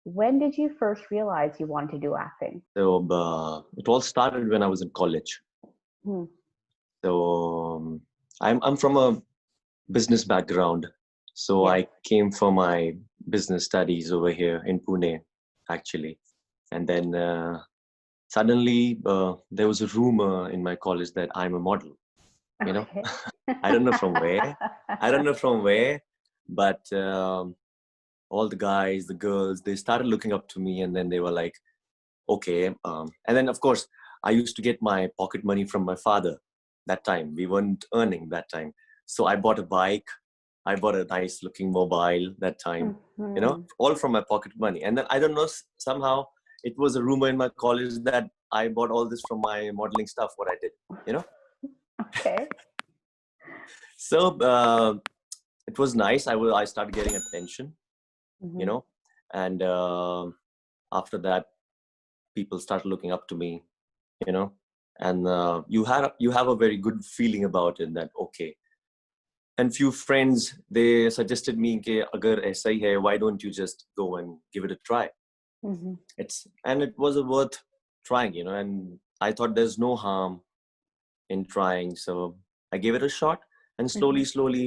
When did you first realize you wanted to do acting? So it all started when I was in college. Hmm. So I'm from a business background. So Yeah. I came for my business studies over here in Pune, actually. And then suddenly there was a rumor in my college that I'm a model, you know. Okay. I don't know from where. I don't know from where, but all the guys, the girls, they started looking up to me, and then they were like, okay. And then, of course, I used to get my pocket money from my father that time. We weren't earning that time. So I bought a bike. I bought a nice looking mobile that time, Mhm. all from my pocket money. And then I don't know, somehow it was a rumor in my college that I bought all this from my modeling stuff, what I did, you know. Okay. So it was nice. I started getting attention, you Mhm. know, and after that, people started looking up to me, you know, and you have a very good feeling about it, that okay. And few friends, they suggested me कि अगर ऐसा ही है, why don't you just go and give it a try. Mhm. And it was a worth trying, and I thought there's no harm in trying, so I gave it a shot. And Mhm. slowly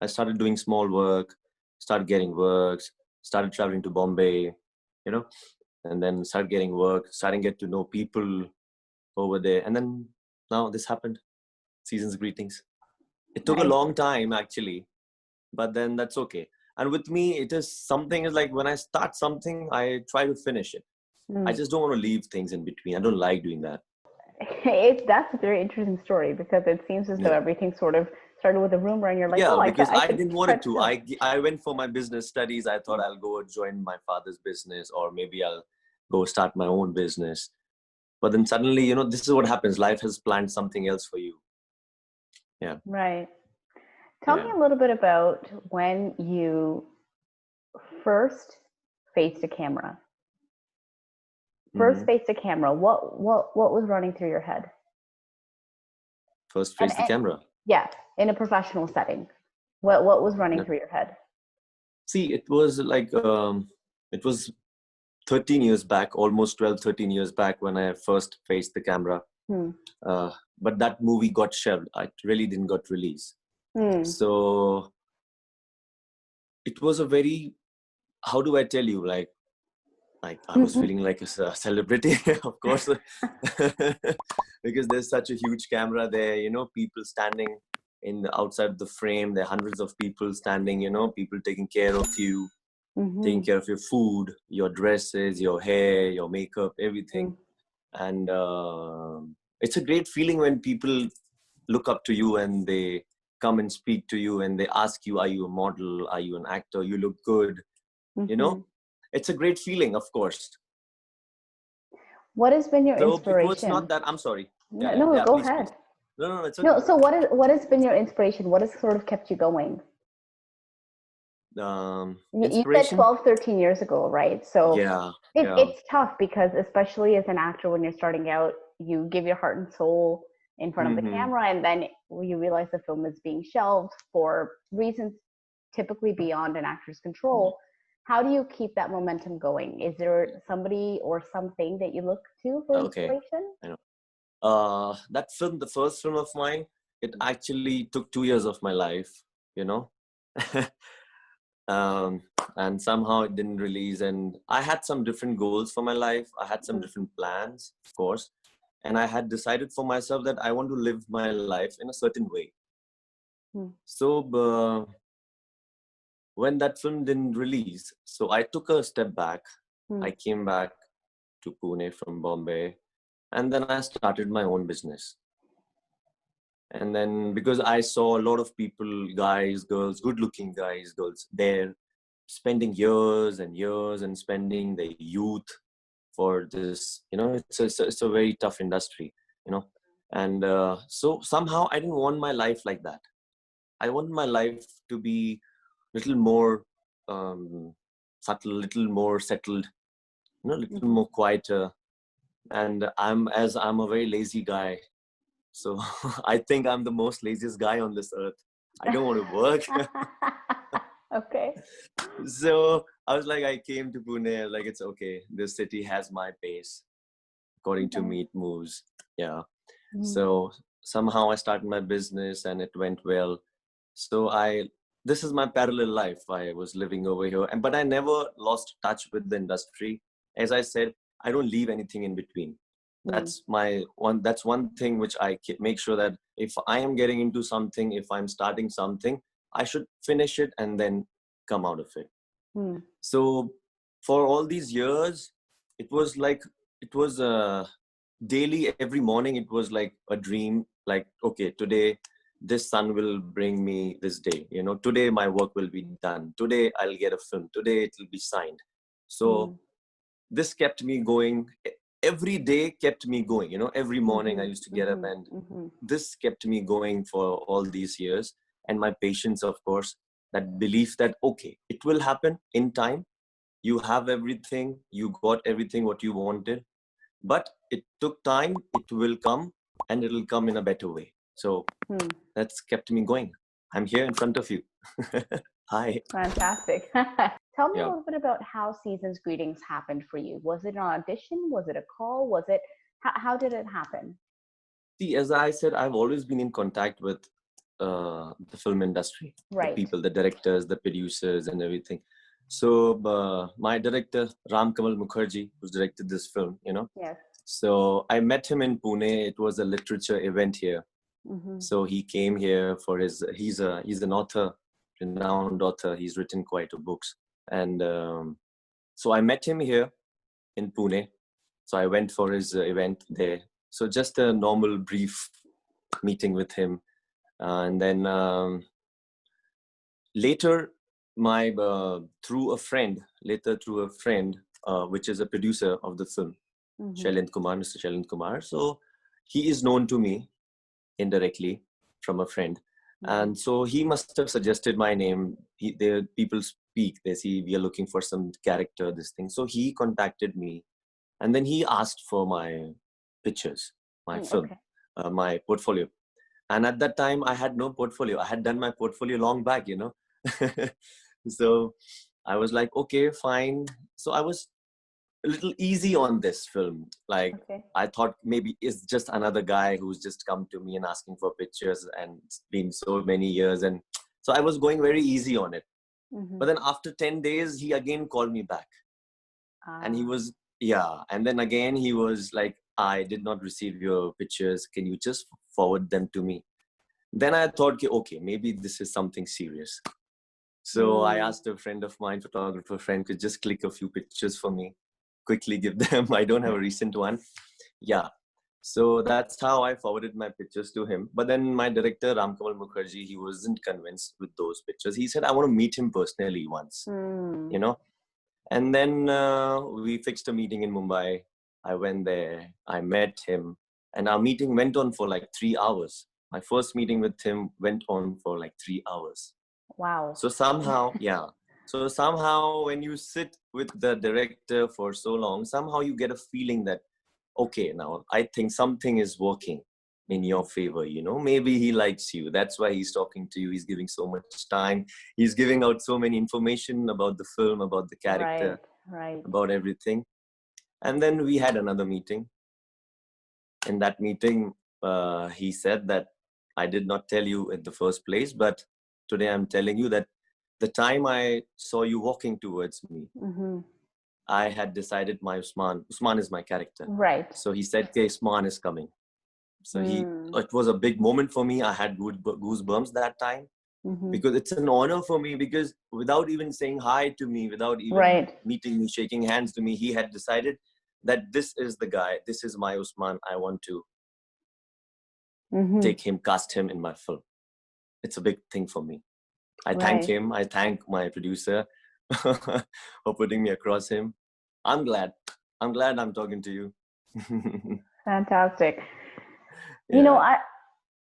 I started doing small work, started getting works, started traveling to Bombay, you know and then started getting work, starting get to know people over there. And then now this happened. Season's greetings. It took a Nice. long time actually, but then that's okay. And with me, it is something is like when I start something, I try to finish it. I Mm. just don't want to leave things in between. I don't like doing that. That's a very interesting story because it seems as though Yeah. everything sort of started with a rumor, and you're like, Yeah, oh, because I I could didn't want try it this to. out. I went for my business studies. I thought I'll go join my father's business, or maybe I'll go start my own business. But then suddenly, this is what happens. Life has planned something else for you. Yeah. Right. Tell me Yeah. a little bit about when you first faced a camera. First Hmm. faced a camera. What was running through your head? First And, face the and camera. yeah, in a professional setting, what was running Yeah. through your head? See, it was 13 years back, almost 12, 13 years back when I first faced the camera. Hmm. Uh, but that movie got shelved. It really didn't got released. Hmm. So it was a very, how do I tell you, like I was feeling like a celebrity, of course, because there's such a huge camera there, people standing in the outside the frame. There are hundreds of people standing, people taking care of you, taking Mhm. care of your food, your dresses, your hair, your makeup, everything. Mm. And it's a great feeling when people look up to you and they come and speak to you and they ask you, are you a model? Are you an actor? You look good. You know, Mhm. it's a great feeling, of course. What has been your So it was not inspiration? that. I'm sorry. No, Yeah, yeah, no, yeah. go Please, ahead. please. No, no, no, it's okay. No, so what has been your inspiration? What has sort of kept you going? You said Inspiration. 12, 13 years ago, right? So Yeah, yeah. it's tough because especially as an actor, when you're starting out, you give your heart and soul in front of the Hmm. camera, and then you realize the film is being shelved for reasons typically beyond an actor's control. How do you keep that momentum going? Is there somebody or something that you look to for Okay. inspiration? I know. That film, the first film of mine, it actually took 2 years of my life. You know. um, and somehow it didn't release. And I had some different goals for my life. I had some Mm. different plans, of course, and I had decided for myself that I want to live my life in a certain way. Mm. So when that film didn't release, so I took a step back. I Mm. came back to Pune from Bombay, and then I started my own business. And then because I saw a lot of people, guys, girls, good looking guys, girls there, spending years and years and spending their youth for this, it's a very tough industry, you know. And so somehow I didn't want my life like that. I want my life to be little more subtle, little more settled, little Mhm. more quieter. And I'm a very lazy guy. So I think I'm the most laziest guy on this earth. I don't want to work. Okay. So I was like, I came to Pune, like, it's okay. This city has my pace. According to Okay. me, it moves. Yeah. Mm. So somehow I started my business and it went well. So this is my parallel life. I was living over here, but I never lost touch with the industry. As I said, I don't leave anything in between. Mm. That's one thing which I make sure that if I am getting into something, if I'm starting something, I should finish it and then come out of it. Mm. So for all these years, it was like, it was daily, every morning, it was like a dream. Like, okay, today this sun will bring me this day. Today my work will be done. Today I'll get a film. Today it will be signed. So Mm. this kept me going. Every day kept me going. Every morning I Mhm. used to get up, Mhm. and Mhm. this kept me going for all these years. And my patience, of course, that belief that, okay, it will happen in time. You have everything, you got everything what you wanted, but it took time. It will come, and it will come in a better way. So Hmm. that's kept me going. I'm here in front of you. Hi. Fantastic. Tell me a Yeah. little bit about how Seasons Greetings happened for you. Was it an audition? Was it a call? Was it how did it happen? See, as I said, I've always been in contact with the film industry, the Right. people, the directors, the producers, and everything. So my director, Ram Kamal Mukherjee, who's directed this film. Yes. So I met him in Pune. It was a literature event here. Mhm. So he came here for he's an author, renowned author. He's written quite a books. And so I met him here in Pune. So I went for his event there. So just a normal brief meeting with him. And then later, through a friend, which is a producer of the film, Mhm. Mr. Shailendra Kumar. So he is known to me indirectly from a friend. Mhm. And so he must have suggested my name. People speak, they see we are looking for some character, this thing. So he contacted me, and then he asked for my pictures, my Mm, film, okay. my portfolio. And at that time, I had no portfolio. I had done my portfolio long back. So I was like, okay, fine. So I was a little easy on this film. Like, Okay. I thought maybe it's just another guy who's just come to me and asking for pictures, and it's been so many years. And so I was going very easy on it. But Mhm. then after 10 days, he again called me back. And he Ah. was, yeah. And then again, he was like, I did not receive your pictures. Can you just forward them to me? Then I thought, okay, maybe this is something serious. So I Mm. asked a friend of mine, photographer friend, to just click a few pictures for me, quickly give them. I don't have a recent one. Yeah. So that's how I forwarded my pictures to him. But then my director, Ram Kamal Mukherjee, he wasn't convinced with those pictures. He said, I want to meet him personally once, Mm. you know. And then we fixed a meeting in Mumbai. I went there, I met him, and our meeting went on for like 3 hours. My first meeting with him went on for like 3 hours. Wow. So somehow, yeah. So somehow, when you sit with the director for so long, somehow you get a feeling that, okay, now I think something is working in your favor. Maybe he likes you. That's why he's talking to you. He's giving so much time. He's giving out so many information about the film, about the Right. character, Right. about everything. And then we had another meeting. In that meeting, he said that I did not tell you in the first place, but today I'm telling you that the time I saw you walking towards me, Mhm. I had decided my Usman is my character. Right. So he said, okay, Usman is coming. So Mm. it was a big moment for me. I had goosebumps that time, Mhm. because it's an honor for me, because without even saying hi to me, without even Right. meeting me, shaking hands to me, he had decided that this is the guy, this is my Usman. I want to Mhm. take him, cast him in my film. It's a big thing for me. I thank Right. him. I thank my producer for putting me across him. I'm glad. I'm glad I'm talking to you. Fantastic. You know, Yeah. I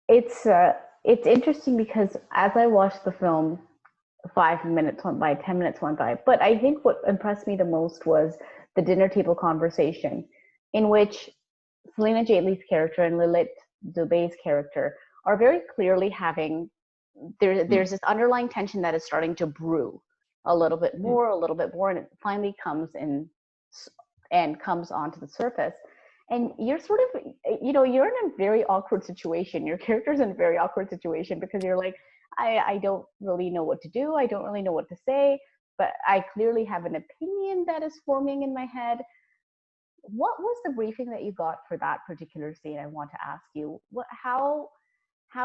it's interesting because as I watched the film, 5 minutes went by, 10 minutes went by. But I think what impressed me the most was the dinner table conversation, in which Celina Jaitly's character and Lillete Dubey's character are very clearly having there's this underlying tension that is starting to brew a little bit more, and it finally comes in and comes onto the surface. And you're sort of, you're in a very awkward situation. Your character's in a very awkward situation because you're like, I don't really know what to do. I don't really know what to say, but I clearly have an opinion that is forming in my head. What was the briefing that you got for that particular scene? I want to ask you, how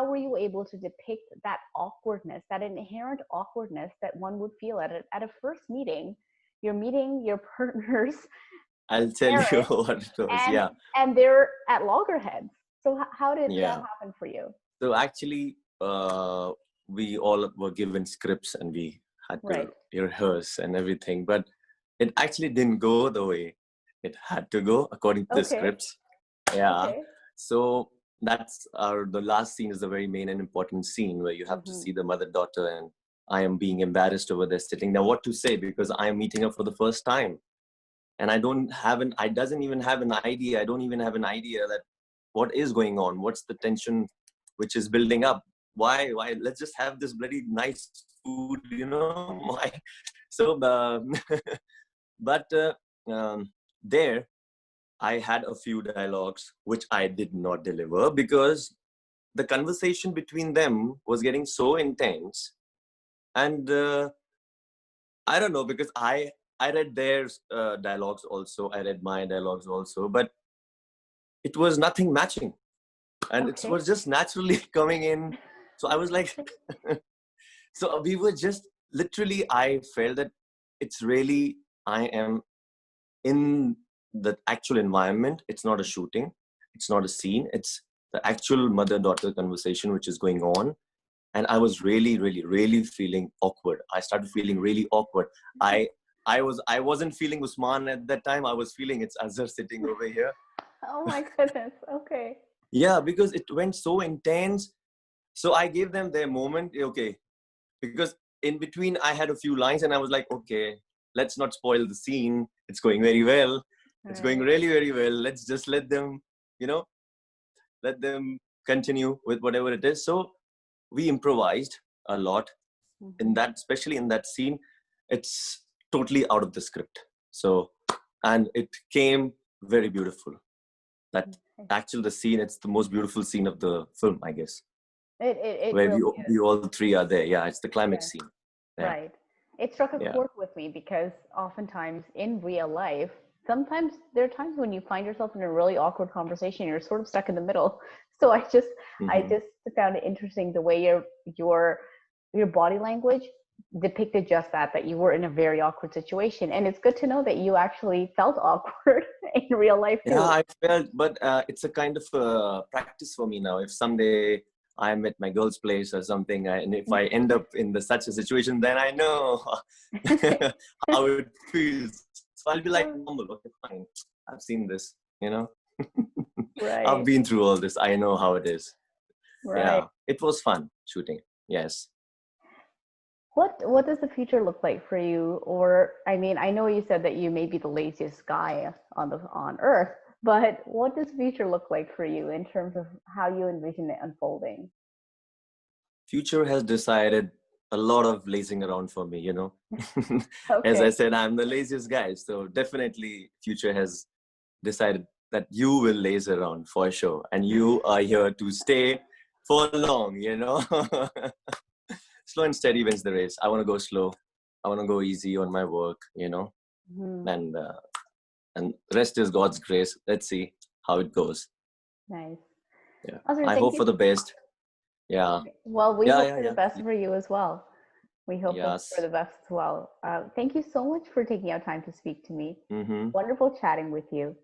were you able to depict that awkwardness, that inherent awkwardness that one would feel at a first meeting? You're meeting your partner's I'll tell you what it was. and, Yeah. And they're at loggerheads. So how did that happen for you? So actually, we all were given scripts and we had to rehearse and everything, but it actually didn't go the way it had to go according to the scripts. Yeah. Okay. So that's the last scene is the very main and important scene where you have to see the mother-daughter, and I am being embarrassed over there sitting there what to say because I am meeting her for the first time. And I don't even have an idea that what is going on, what's the tension which is building up. Why? Let's just have this bloody nice food, Why? So, but there, I had a few dialogues which I did not deliver because the conversation between them was getting so intense. And I don't know, because I read their dialogues also, I read my dialogues also, but it was nothing matching. And it was just naturally coming in. So I was like, so we were just literally, I felt that it's really, I am in the actual environment. It's not a shooting. It's not a scene. It's the actual mother-daughter conversation which is going on. And I was really, really, really feeling awkward. I started feeling really awkward. I wasn't feeling Usman at that time. I was feeling it's Azhar sitting over here. Oh my goodness. Okay. Yeah, because it went so intense. So I gave them their moment. Okay. Because in between I had a few lines and I was like, okay, let's not spoil the scene. It's going very well. It's going really, very well. Let's just let them, let them continue with whatever it is. So we improvised a lot in that, especially in that scene. It's totally out of the script. So, and it came very beautiful. That actually the scene, it's the most beautiful scene of the film, I guess. It where really we all three are there. Yeah, it's the climax scene. Yeah. Right. It struck a chord with me because oftentimes in real life, sometimes there are times when you find yourself in a really awkward conversation, you're sort of stuck in the middle. So I just found it interesting the way your body language depicted just that you were in a very awkward situation. And it's good to know that you actually felt awkward in real life too. Yeah, I felt, but it's a kind of practice for me now. If someday I'm at my girl's place or something, and if I end up in such a situation, then I know how it feels. So I'll be like, okay, fine. I've seen this, Right. I've been through all this. I know how it is. Right. Yeah, it was fun shooting. Yes. What does the future look like for you? Or, I mean, I know you said that you may be the laziest guy on earth, but what does the future look like for you in terms of how you envision it unfolding? Future has decided a lot of lazing around for me, Okay. As I said, I'm the laziest guy. So definitely future has decided that you will laze around for sure. And you are here to stay for long, Slow and steady wins the race. I want to go slow. I want to go easy on my work, and rest is God's grace. Let's see how it goes. Nice. Yeah. I hope for the best. Yeah. Well, we hope for the best for you as well. We hope for the best as well. Thank you so much for taking out time to speak to me. Wonderful chatting with you.